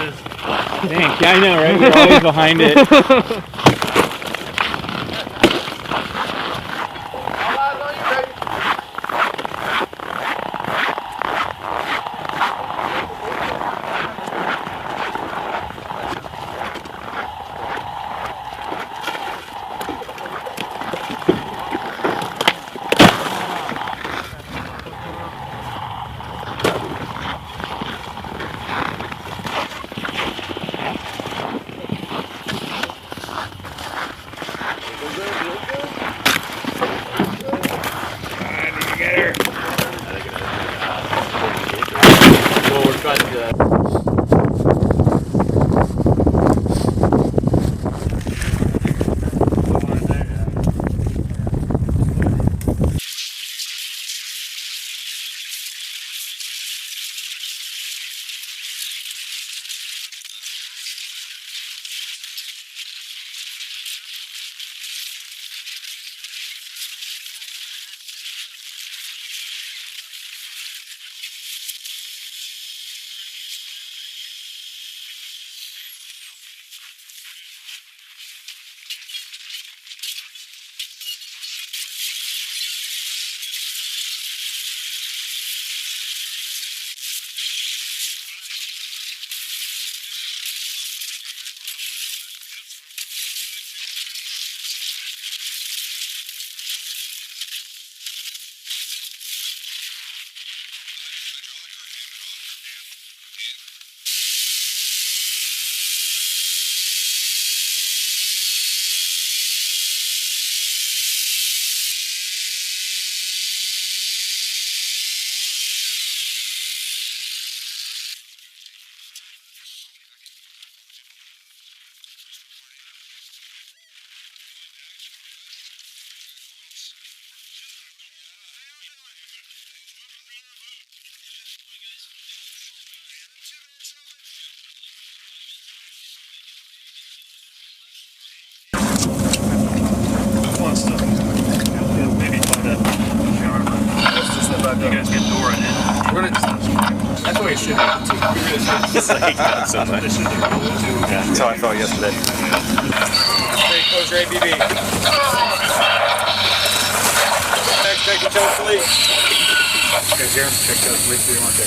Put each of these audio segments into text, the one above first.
is. Dang, yeah, I know, right? We're always behind it. You guys get Dora in. That's what it should be. It's like that so much. That's how I felt yesterday. Straight close your ABB. Next, check each other's sleep. Okay, here, check the sleep so you want to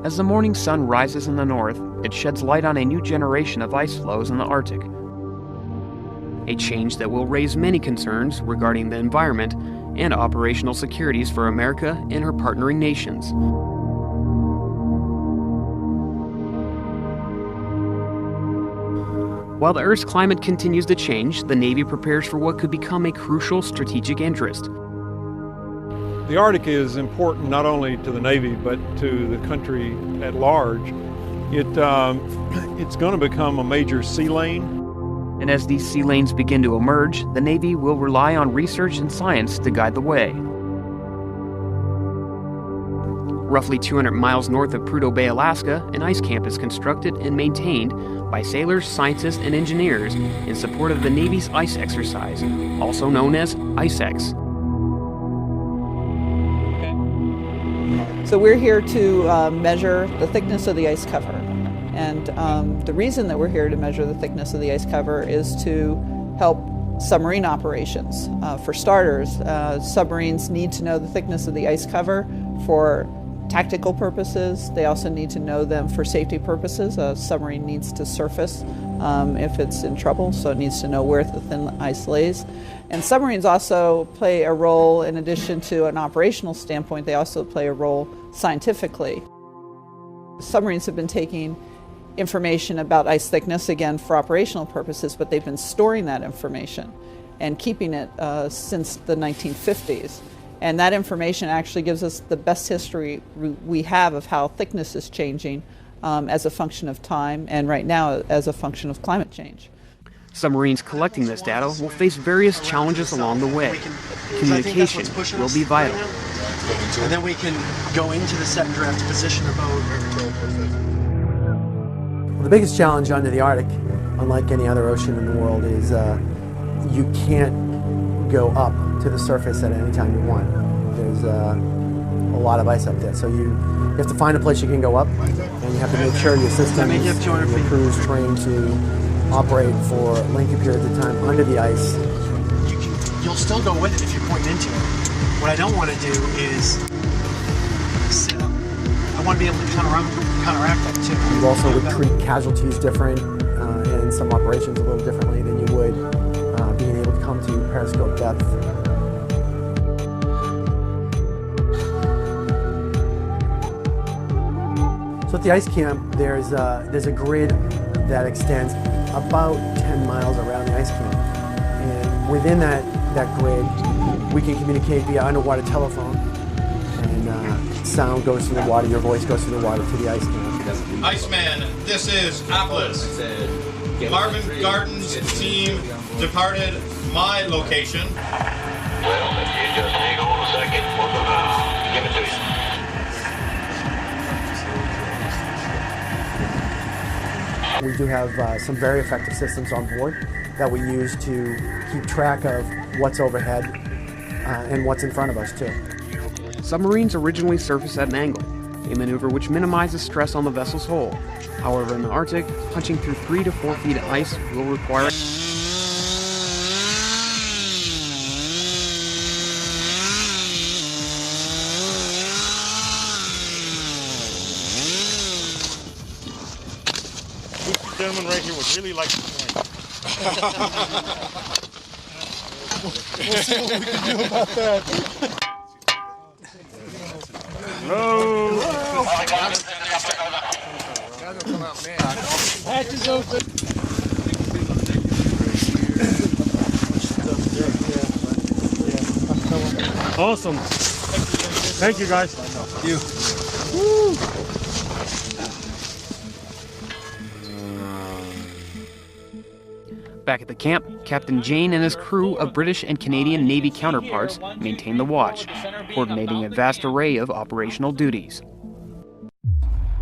As the morning sun rises in the north, it sheds light on a new generation of ice floes in the Arctic. a change that will raise many concerns regarding the environment and operational securities for America and her partnering nations. While the Earth's climate continues to change, the Navy prepares for what could become a crucial strategic interest. The Arctic is important not only to the Navy, but to the country at large. It's going to become a major sea lane. And as these sea lanes begin to emerge, the Navy will rely on research and science to guide the way. Roughly 200 miles north of Prudhoe Bay, Alaska, an ice camp is constructed and maintained by sailors, scientists, and engineers in support of the Navy's ice exercise, also known as ICEX. So we're here to measure the thickness of the ice cover. And the reason that we're here to measure the thickness of the ice cover is to help submarine operations. For starters, submarines need to know the thickness of the ice cover for tactical purposes. They also need to know them for safety purposes. A submarine needs to surface if it's in trouble, so it needs to know where the thin ice lays. And submarines also play a role, in addition to an operational standpoint, they also play a role scientifically. Submarines have been taking information about ice thickness, again, for operational purposes, but they've been storing that information and keeping it since the 1950s. And that information actually gives us the best history we have of how thickness is changing as a function of time, and right now as a function of climate change. Submarines collecting this data will face various challenges along the way. Communication will be vital. And then we can go into the set and draft position the boat. Well, the biggest challenge under the Arctic, unlike any other ocean in the world, is you can't go up to the surface at any time you want. There's a lot of ice up there, so you have to find a place you can go up, and you have to make sure your systems and your crews trained to operate for lengthy periods of time under the ice. You'll still go with it if you're pointing into it. What I don't want to do is sit up. I want to be able to counteract that too. You also would treat casualties different and some operations a little differently than you would being able to come to periscope depth. So at the ice camp, there's a grid that extends about 10 miles around the ice camp. And within that grid, we can communicate via underwater telephone. And sound goes through the water, your voice goes through the water to the ice camp. Iceman, this is Atlas. Marvin Garden's team departed my location. Well, if you just hang on a second, we're gonna give it to you. We do have some very effective systems on board that we use to keep track of what's overhead and what's in front of us too. Submarines originally surface at an angle, a maneuver which minimizes stress on the vessel's hull. However, in the Arctic, punching through 3 to 4 feet of ice will require This gentleman right here would really like to point. We'll see what we can do about that. Hatches open. Awesome. Thank you, guys. Thank you. Woo. Back at the camp, Captain Jane and his crew of British and Canadian Navy counterparts maintain the watch, coordinating a vast array of operational duties.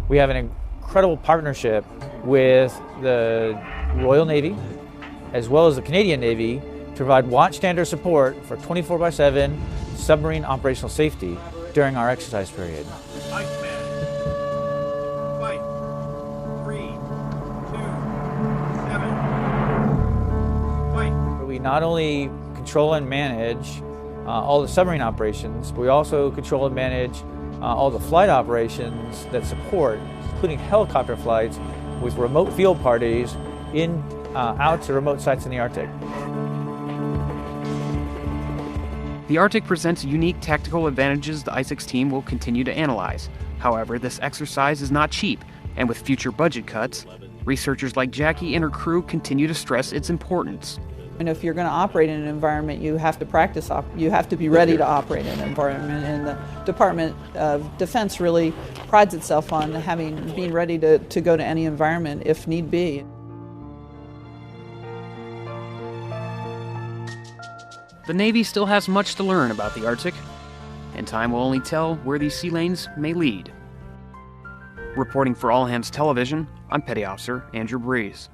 We have an incredible partnership with the Royal Navy as well as the Canadian Navy to provide watchstander support for 24/7 submarine operational safety during our exercise period. We not only control and manage all the submarine operations, but we also control and manage all the flight operations that support, including helicopter flights with remote field parties in out to remote sites in the Arctic. The Arctic presents unique tactical advantages the ICEX team will continue to analyze. However, this exercise is not cheap, and with future budget cuts, researchers like Jackie and her crew continue to stress its importance. And if you're going to operate in an environment, you have to practice, you have to be ready to operate in an environment. And the Department of Defense really prides itself on being ready to go to any environment if need be. The Navy still has much to learn about the Arctic, and time will only tell where these sea lanes may lead. Reporting for All Hands Television, I'm Petty Officer Andrew Breeze.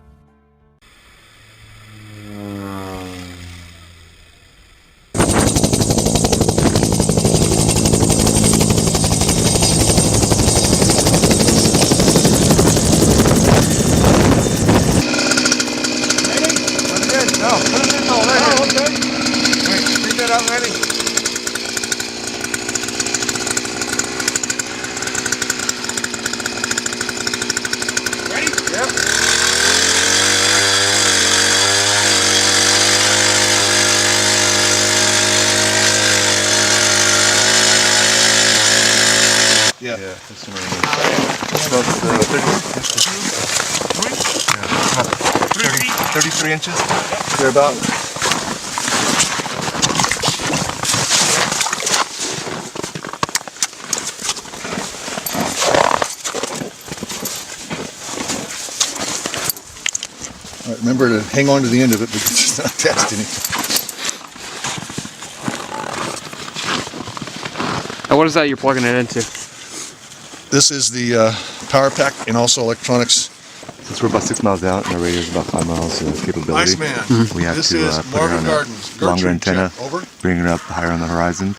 Yeah, that's about 33 inches. They're about. All right, remember to hang on to the end of it because it's not attached to anything. And what is that you're plugging it into? This is the power pack and also electronics. Since we're about 6 miles out and our radio is about 5 miles capability, Iceman, we have this to is put it on Marvin a Gardens. longer Gertrude antenna, check. Over. bring it up higher on the horizon